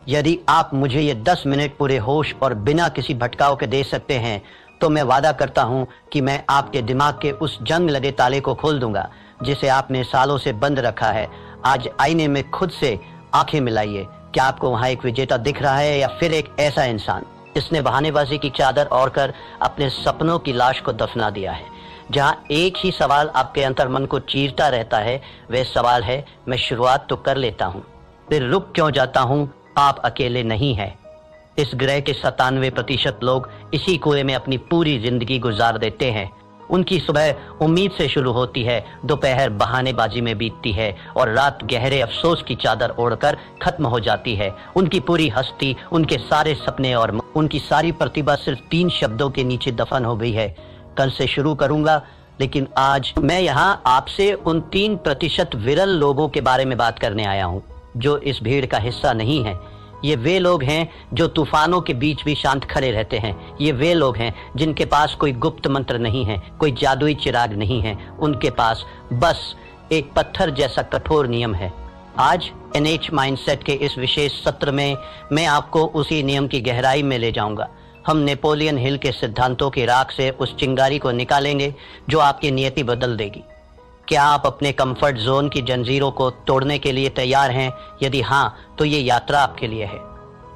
यदि आप मुझे ये 10 मिनट पूरे होश और बिना किसी भटकाव के दे सकते हैं तो मैं वादा करता हूं कि मैं आपके दिमाग के उस जंग लगे ताले को खोल दूंगा जिसे आपने सालों से बंद रखा है। आज आईने में खुद से आंखें मिलाइए। क्या आपको वहां एक विजेता दिख रहा है या फिर एक ऐसा इंसान जिसने बहानेबाजी की चादर ओढ़कर अपने सपनों की लाश को दफना दिया है? जहां एक ही सवाल आपके अंतर्मन को चीरता रहता है, वह सवाल है, मैं शुरुआत तो कर लेता हूं, फिर रुक क्यों जाता हूं? आप अकेले नहीं हैं। इस ग्रह के 97% लोग इसी कुएं में अपनी पूरी जिंदगी गुजार देते हैं। उनकी सुबह उम्मीद से शुरू होती है, दोपहर बहानेबाजी में बीतती है और रात गहरे अफसोस की चादर ओढ़कर खत्म हो जाती है। उनकी पूरी हस्ती, उनके सारे सपने और उनकी सारी प्रतिभा सिर्फ 3 शब्दों के नीचे दफन हो गई है। कल से शुरू करूंगा, लेकिन आज मैं यहाँ आपसे उन 3% विरल लोगों के बारे में बात करने आया हूँ जो इस भीड़ का हिस्सा नहीं है। ये वे लोग हैं जो तूफानों के बीच भी शांत खड़े रहते हैं। ये वे लोग हैं जिनके पास कोई गुप्त मंत्र नहीं है, कोई जादुई चिराग नहीं है। उनके पास बस एक पत्थर जैसा कठोर नियम है। आज एनएच माइंडसेट के इस विशेष सत्र में मैं आपको उसी नियम की गहराई में ले जाऊंगा। हम नेपोलियन हिल के सिद्धांतों की राख से उस चिंगारी को निकालेंगे जो आपकी नियति बदल देगी। क्या आप अपने कंफर्ट जोन की जंजीरों को तोड़ने के लिए तैयार हैं? यदि हाँ, तो ये यात्रा आपके लिए है।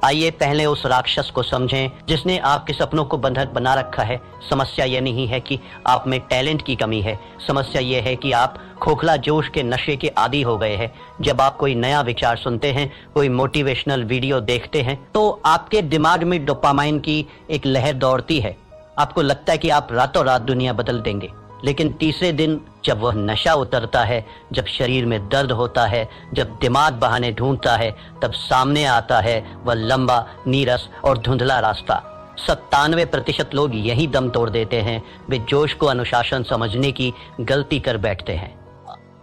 आइए पहले उस राक्षस को समझें जिसने आपके सपनों को बंधक बना रखा है। समस्या ये नहीं है कि आप में टैलेंट की कमी है, समस्या ये है कि आप खोखला जोश के नशे के आदी हो गए हैं। जब आप कोई नया विचार सुनते हैं, कोई मोटिवेशनल वीडियो देखते हैं, तो आपके दिमाग में डोपामाइन की एक लहर दौड़ती है। आपको लगता है कि आप रातों रात दुनिया बदल देंगे, लेकिन तीसरे दिन जब वह नशा उतरता है, जब शरीर में दर्द होता है, जब दिमाग बहाने ढूंढता है, तब सामने आता है वह लंबा, नीरस और धुंधला रास्ता। 97% लोग यही दम तोड़ देते हैं। वे जोश को अनुशासन समझने की गलती कर बैठते हैं।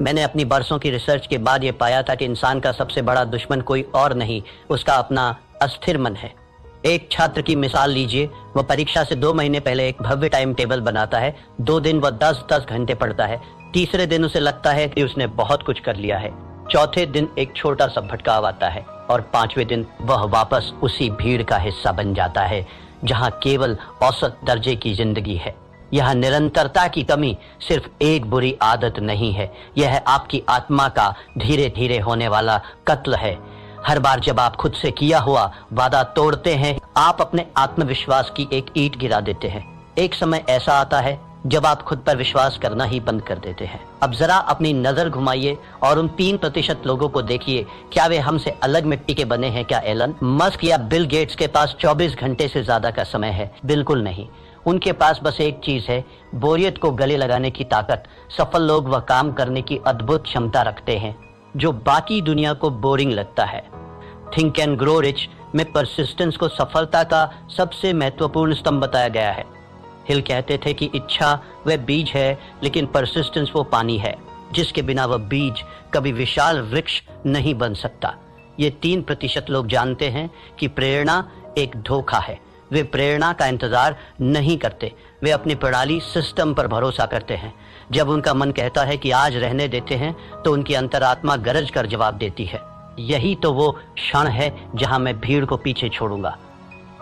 मैंने अपनी बरसों की रिसर्च के बाद ये पाया था कि इंसान का सबसे बड़ा दुश्मन कोई और नहीं, उसका अपना अस्थिर मन है। एक छात्र की मिसाल लीजिए। वह परीक्षा से 2 महीने पहले एक भव्य टाइम टेबल बनाता है। 2 दिन वह 10-10 घंटे पढ़ता है। तीसरे दिन उसे लगता है कि उसने बहुत कुछ कर लिया है। चौथे दिन एक छोटा सा भटकाव आता है और 5वें दिन वह वापस उसी भीड़ का हिस्सा बन जाता है जहां केवल औसत दर्जे की जिंदगी है। यह निरंतरता की कमी सिर्फ एक बुरी आदत नहीं है, यह आपकी आत्मा का धीरे धीरे होने वाला कत्ल है। हर बार जब आप खुद से किया हुआ वादा तोड़ते हैं, आप अपने आत्मविश्वास की एक ईंट गिरा देते हैं। एक समय ऐसा आता है जब आप खुद पर विश्वास करना ही बंद कर देते हैं। अब जरा अपनी नजर घुमाइए और उन 3% लोगों को देखिए। क्या वे हमसे अलग मिट्टी के बने हैं? क्या एलन मस्क या बिल गेट्स के पास 24 घंटे से ज्यादा का समय है? बिल्कुल नहीं। उनके पास बस एक चीज है, बोरियत को गले लगाने की ताकत। सफल लोग वह काम करने की अद्भुत क्षमता रखते हैं जो बाकी दुनिया को बोरिंग लगता है। थिंक एंड ग्रो रिच में परसिस्टेंस को सफलता का सबसे महत्वपूर्ण स्तंभ बताया गया है। हिल कहते थे कि इच्छा वह बीज है, लेकिन परसिस्टेंस वो पानी है जिसके बिना वह बीज कभी विशाल वृक्ष नहीं बन सकता। ये 3% लोग जानते हैं कि प्रेरणा एक धोखा है। वे प्रेरणा का इंतजार नहीं करते, वे अपनी प्रणाली सिस्टम पर भरोसा करते हैं। जब उनका मन कहता है कि आज रहने देते हैं, तो उनकी अंतरात्मा गरज कर जवाब देती है, यही तो वो क्षण है जहां मैं भीड़ को पीछे छोड़ूंगा।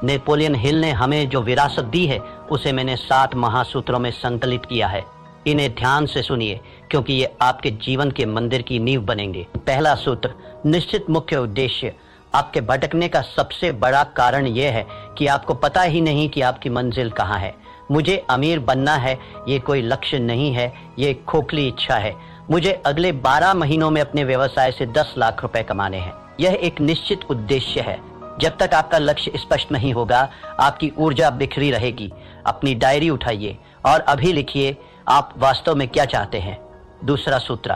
नेपोलियन हिल ने हमें जो विरासत दी है उसे मैंने 7 महासूत्रों में संकलित किया है। इन्हें ध्यान से सुनिए क्योंकि ये आपके जीवन के मंदिर की नींव बनेंगे। पहला सूत्र, निश्चित मुख्य उद्देश्य। आपके भटकने का सबसे बड़ा कारण यह है कि आपको पता ही नहीं कि आपकी मंजिल कहाँ है। मुझे अमीर बनना है, ये कोई लक्ष्य नहीं है, ये एक खोखली इच्छा है। मुझे अगले 12 महीनों में अपने व्यवसाय से 10 लाख रुपए कमाने हैं। यह एक निश्चित उद्देश्य है। जब तक आपका लक्ष्य स्पष्ट नहीं होगा, आपकी ऊर्जा बिखरी रहेगी। अपनी डायरी उठाइए और अभी लिखिए आप वास्तव में क्या चाहते हैं। दूसरा सूत्र,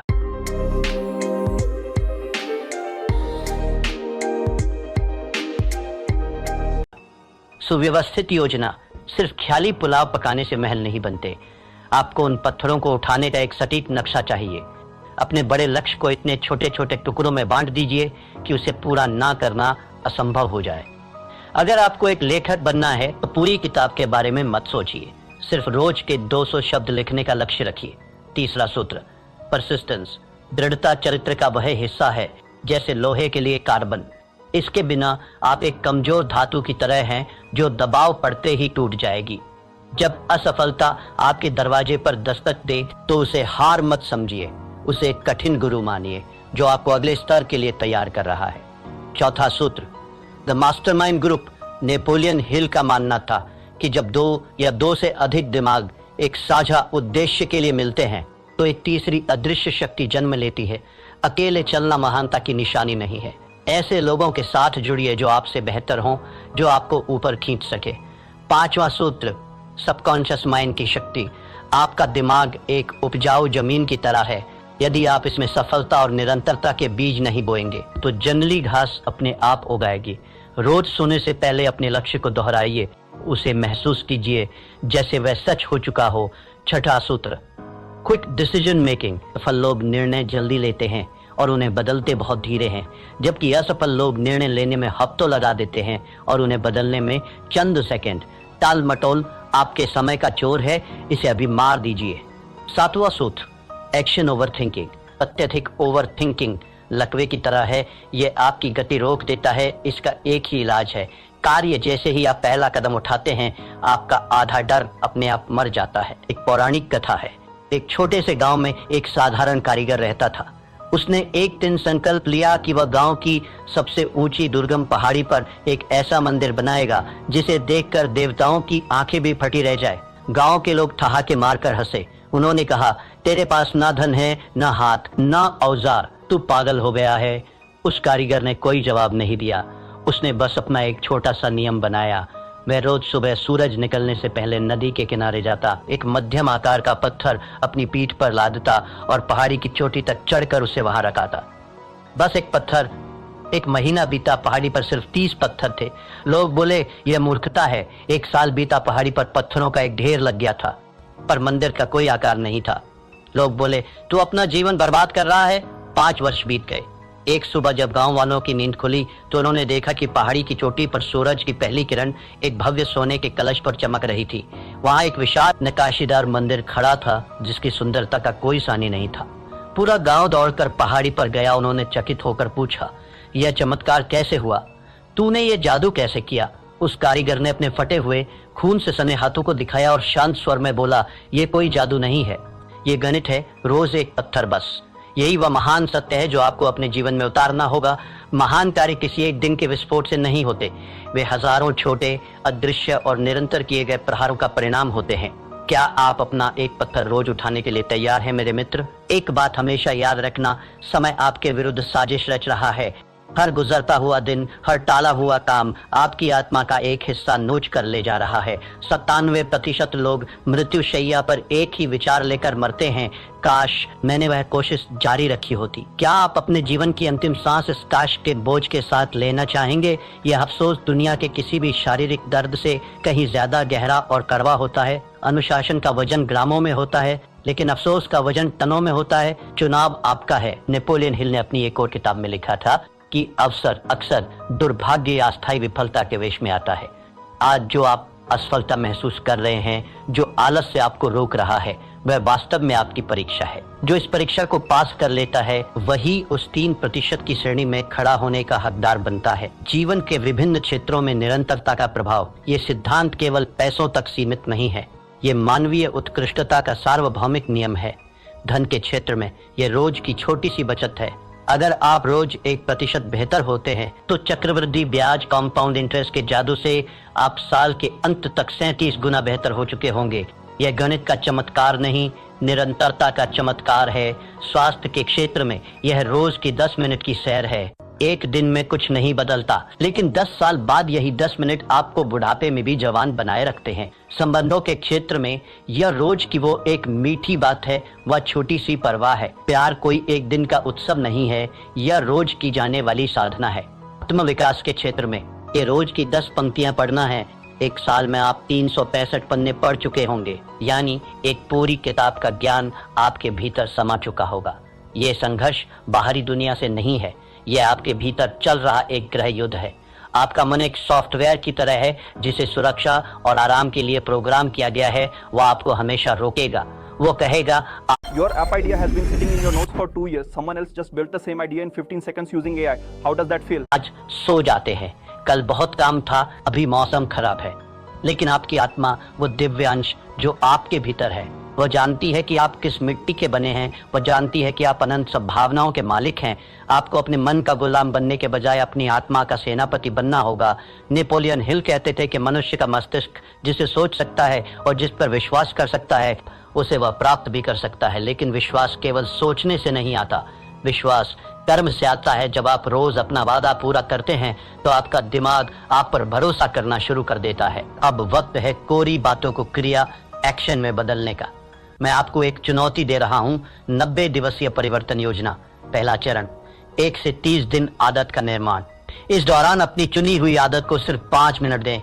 सुव्यवस्थित योजना। सिर्फ ख्याली पुलाव पकाने से महल नहीं बनते। आपको उन पत्थरों को उठाने का एक सटीक नक्शा चाहिए। अपने बड़े लक्ष्य को इतने छोटे छोटे टुकड़ों में बांट दीजिए कि उसे पूरा ना करना असंभव हो जाए। अगर आपको एक लेखक बनना है तो पूरी किताब के बारे में मत सोचिए, सिर्फ रोज के 200 शब्द लिखने का लक्ष्य रखिए। तीसरा सूत्र, परसिस्टेंस। दृढ़ता चरित्र का वह हिस्सा है जैसे लोहे के लिए कार्बन। इसके बिना आप एक कमजोर धातु की तरह हैं जो दबाव पड़ते ही टूट जाएगी। जब असफलता आपके दरवाजे पर दस्तक दे तो उसे हार मत समझिए, उसे एक कठिन गुरु मानिए जो आपको अगले स्तर के लिए तैयार कर रहा है। चौथा सूत्र, the mastermind group Napoleon Hill का मानना था कि जब दो या दो से अधिक दिमाग एक साझा उद्देश्य के लिए मिलते हैं तो एक तीसरी अदृश्य शक्ति जन्म लेती है। अकेले चलना महानता की निशानी नहीं है। ऐसे लोगों के साथ जुड़िए जो आपसे बेहतर हों, जो आपको ऊपर खींच सके। पांचवा सूत्र, सबकॉन्शियस माइंड की शक्ति। आपका दिमाग एक उपजाऊ जमीन की तरह है। यदि आप इसमें सफलता और निरंतरता के बीज नहीं बोएंगे तो जंगली घास अपने आप उगाएगी। रोज सोने से पहले अपने लक्ष्य को दोहराइए, उसे महसूस कीजिए जैसे वह सच हो चुका हो। छठा सूत्र, क्विक डिसीजन मेकिंग। सफल लोग निर्णय जल्दी लेते हैं और उन्हें बदलते बहुत धीरे हैं, जबकि असफल लोग निर्णय लेने में हफ्तों लगा देते हैं और उन्हें बदलने में चंद सेकंड। टाल मटोल आपके समय का चोर है, इसे अभी मार दीजिए। सातवां सूत्र, एक्शन ओवर थिंकिंग। अत्यधिक ओवर थिंकिंग लकवे की तरह है, यह आपकी गति रोक देता है। इसका एक ही इलाज है, कार्य। जैसे ही आप पहला कदम उठाते हैं आपका आधा डर अपने आप मर जाता है। एक पौराणिक कथा है। एक छोटे से गांव में एक साधारण कारीगर रहता था। उसने एक दिन संकल्प लिया कि वह गांव की सबसे ऊंची दुर्गम पहाड़ी पर एक ऐसा मंदिर बनाएगा जिसे देखकर देवताओं की आंखें भी फटी रह जाए। गांव के लोग ठहाके मारकर हंसे। उन्होंने कहा, तेरे पास ना धन है, ना हाथ, ना औजार, तू पागल हो गया है। उस कारीगर ने कोई जवाब नहीं दिया। उसने बस अपना एक छोटा सा नियम बनाया। वह रोज सुबह सूरज निकलने से पहले नदी के किनारे जाता, एक मध्यम आकार का पत्थर अपनी पीठ पर लादता और पहाड़ी की चोटी तक चढ़कर उसे वहां रखाता। बस एक पत्थर। एक महीना बीता, पहाड़ी पर सिर्फ 30 पत्थर थे। लोग बोले, यह मूर्खता है। एक साल बीता, पहाड़ी पर पत्थरों का एक ढेर लग गया था, पर मंदिर का कोई आकार नहीं था। लोग बोले, तू अपना जीवन बर्बाद कर रहा है। 5 वर्ष बीत गए। एक सुबह जब गांव वालों की नींद खुली तो उन्होंने देखा कि पहाड़ी की चोटी पर सूरज की पहली किरण एक भव्य सोने के कलश पर चमक रही थी। वहां एक विशाल नक्काशीदार मंदिर खड़ा था जिसकी सुंदरता का कोई सानी नहीं था। पूरा गांव दौड़कर पहाड़ी पर गया। उन्होंने चकित होकर पूछा, यह चमत्कार कैसे हुआ? तूने ये जादू कैसे किया? उस कारीगर ने अपने फटे हुए खून से सने हाथों को दिखाया और शांत स्वर में बोला, ये कोई जादू नहीं है, ये गणित है, रोज एक पत्थर बस। यही वह महान सत्य है जो आपको अपने जीवन में उतारना होगा। महान कार्य किसी एक दिन के विस्फोट से नहीं होते, वे हजारों छोटे, अदृश्य और निरंतर किए गए प्रहारों का परिणाम होते हैं। क्या आप अपना एक पत्थर रोज उठाने के लिए तैयार हैं मेरे मित्र? एक बात हमेशा याद रखना, समय आपके विरुद्ध साजिश रच रहा है। हर गुजरता हुआ दिन, हर टाला हुआ काम आपकी आत्मा का एक हिस्सा नोच कर ले जा रहा है। 97% लोग मृत्युशैया पर एक ही विचार लेकर मरते हैं, काश मैंने वह कोशिश जारी रखी होती। क्या आप अपने जीवन की अंतिम सांस इस काश के बोझ के साथ लेना चाहेंगे? यह अफसोस दुनिया के किसी भी शारीरिक दर्द से कहीं ज्यादा गहरा और कड़वा होता है। अनुशासन का वजन ग्रामों में होता है, लेकिन अफसोस का वजन टनों में होता है। चुनाव आपका है। नेपोलियन हिल ने अपनी एक और किताब में लिखा था कि अवसर अक्सर दुर्भाग्य या अस्थायी विफलता के वेश में आता है। आज जो आप असफलता महसूस कर रहे हैं, जो आलस से आपको रोक रहा है, वह वास्तव में आपकी परीक्षा है। जो इस परीक्षा को पास कर लेता है वही उस 3% की श्रेणी में खड़ा होने का हकदार बनता है। जीवन के विभिन्न क्षेत्रों में निरंतरता का प्रभाव, ये सिद्धांत केवल पैसों तक सीमित नहीं है, ये मानवीय उत्कृष्टता का सार्वभौमिक नियम है। धन के क्षेत्र में यह रोज की छोटी सी बचत है। अगर आप रोज 1% बेहतर होते हैं तो चक्रवृद्धि ब्याज, कंपाउंड इंटरेस्ट के जादू से आप साल के अंत तक 37 गुना बेहतर हो चुके होंगे। यह गणित का चमत्कार नहीं, निरंतरता का चमत्कार है। स्वास्थ्य के क्षेत्र में यह रोज की 10 मिनट की सैर है। एक दिन में कुछ नहीं बदलता, लेकिन 10 साल बाद यही 10 मिनट आपको बुढ़ापे में भी जवान बनाए रखते हैं। संबंधों के क्षेत्र में यह रोज की वो एक मीठी बात है, वह छोटी सी परवाह है। प्यार कोई एक दिन का उत्सव नहीं है, यह रोज की जाने वाली साधना है। आत्म विकास के क्षेत्र में ये रोज की 10 पंक्तियां पढ़ना है। एक साल में आप 365 पन्ने पढ़ चुके होंगे, यानी एक पूरी किताब का ज्ञान आपके भीतर समा चुका होगा। ये संघर्ष बाहरी दुनिया से नहीं है, यह आपके भीतर चल रहा एक गृह युद्ध है। आपका मन एक सॉफ्टवेयर की तरह है जिसे सुरक्षा और आराम के लिए प्रोग्राम किया गया है। वह आपको हमेशा रोकेगा। वो कहेगा, Your app idea has been sitting in writing your notes for 2 years. Someone else just built the same idea in 15 seconds using AI. How does that feel? आज सो जाते हैं, कल बहुत काम था, अभी मौसम खराब है, लेकिन आपकी आत्मा, वो दिव्यांश जो आपके भीतर है, वह जानती है कि आप किस मिट्टी के बने हैं, वह जानती है कि आप अनंत संभावनाओं के मालिक हैं। आपको अपने मन का गुलाम बनने के बजाय अपनी आत्मा का सेनापति बनना होगा। नेपोलियन हिल कहते थे कि मनुष्य का मस्तिष्क जिसे सोच सकता है और जिस पर विश्वास कर सकता है, उसे वह प्राप्त भी कर सकता है, लेकिन विश्वास केवल सोचने से नहीं आता। विश्वास कर्म से आता है। जब आप रोज अपना वादा पूरा करते हैं तो आपका दिमाग आप पर भरोसा करना शुरू कर देता है। अब वक्त है कोरी बातों को क्रिया, एक्शन में बदलने का। मैं आपको एक चुनौती दे रहा हूं, 90 दिवसीय परिवर्तन योजना। पहला चरण, 1 से 30 दिन आदत का निर्माण। इस दौरान अपनी चुनी हुई आदत को सिर्फ 5 मिनट दें।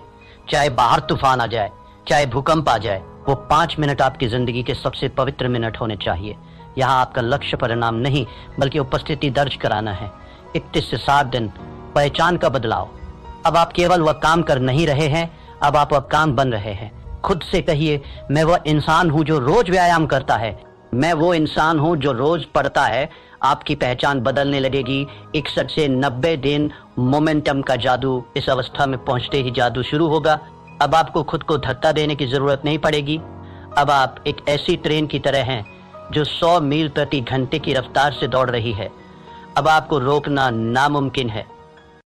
चाहे बाहर तूफान आ जाए, चाहे भूकंप आ जाए, वो 5 मिनट आपकी जिंदगी के सबसे पवित्र मिनट होने चाहिए। यहाँ आपका लक्ष्य परिणाम नहीं, बल्कि उपस्थिति दर्ज कराना है। 31 से 60 दिन, पहचान का बदलाव। अब आप केवल वह काम कर नहीं रहे हैं, अब आप वह काम बन रहे हैं। खुद से कहिए, मैं वह इंसान हूं जो रोज व्यायाम करता है, मैं वो इंसान हूं जो रोज पढ़ता है। आपकी पहचान बदलने लगेगी। 61 से 90 दिन मोमेंटम का जादू। इस अवस्था में पहुंचते ही जादू शुरू होगा। अब आपको खुद को धक्का देने की जरूरत नहीं पड़ेगी। अब आप एक ऐसी ट्रेन की तरह हैं जो 100 मील प्रति घंटे की रफ्तार से दौड़ रही है। अब आपको रोकना नामुमकिन है।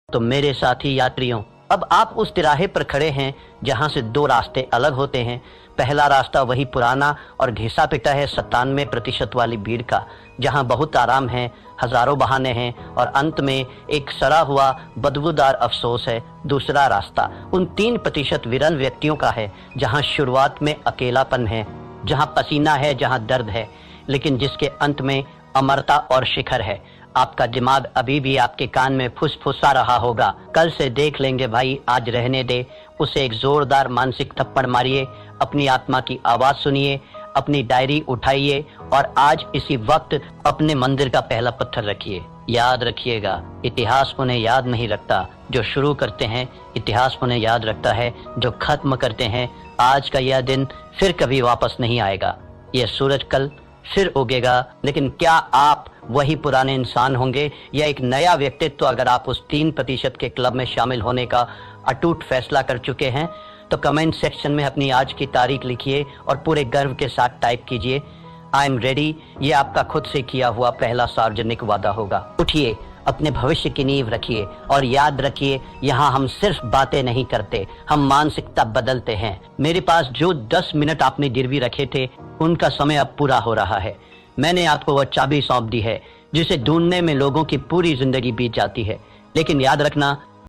तो मेरे साथी यात्रियों, अब आप उस तिराहे पर खड़े हैं जहां से 2 रास्ते अलग होते हैं। पहला रास्ता वही पुराना और घिसा पिटा है 97% वाली भीड़ का, जहां बहुत आराम है, हजारों बहाने हैं और अंत में एक सड़ा हुआ बदबूदार अफसोस है। दूसरा रास्ता उन 3% विरल व्यक्तियों का है जहां शुरुआत में अकेलापन है, जहां पसीना है, जहां दर्द है, लेकिन जिसके अंत में अमरता और शिखर है। आपका दिमाग अभी भी आपके कान में फुसफुसा रहा होगा, कल से देख लेंगे भाई, आज रहने दे। उसे एक जोरदार मानसिक थप्पड़ मारिए, अपनी आत्मा की आवाज सुनिए, अपनी डायरी उठाइए और आज इसी वक्त अपने मंदिर का पहला पत्थर रखिए। याद रखिएगा, इतिहास उन्हें याद नहीं रखता जो शुरू करते हैं, इतिहास उन्हें याद रखता है जो खत्म करते हैं। आज का यह दिन फिर कभी वापस नहीं आएगा। यह सूरज कल फिर उगेगा, लेकिन क्या आप वही पुराने इंसान होंगे या एक नया व्यक्तित्व? अगर आप उस 3% के क्लब में शामिल होने का अटूट फैसला कर चुके हैं तो कमेंट सेक्शन में अपनी आज की तारीख लिखिए और पूरे गर्व के साथ टाइप कीजिए, आई एम रेडी। ये आपका खुद से किया हुआ पहला सार्वजनिक वादा होगा। उठिए, अपने भविष्य की नींव रखिए और याद रखिए, यहाँ हम सिर्फ बातें नहीं करते, हम मानसिकता बदलते हैं। मेरे पास जो 10 मिनट आपने गिरवी रखे थे, उनका समय अब पूरा हो रहा है। मैंने आपको वह चाबी सौंप दी है जिसे ढूंढने में लोगों की पूरी जिंदगी बीत जाती है। लेकिन याद रखना,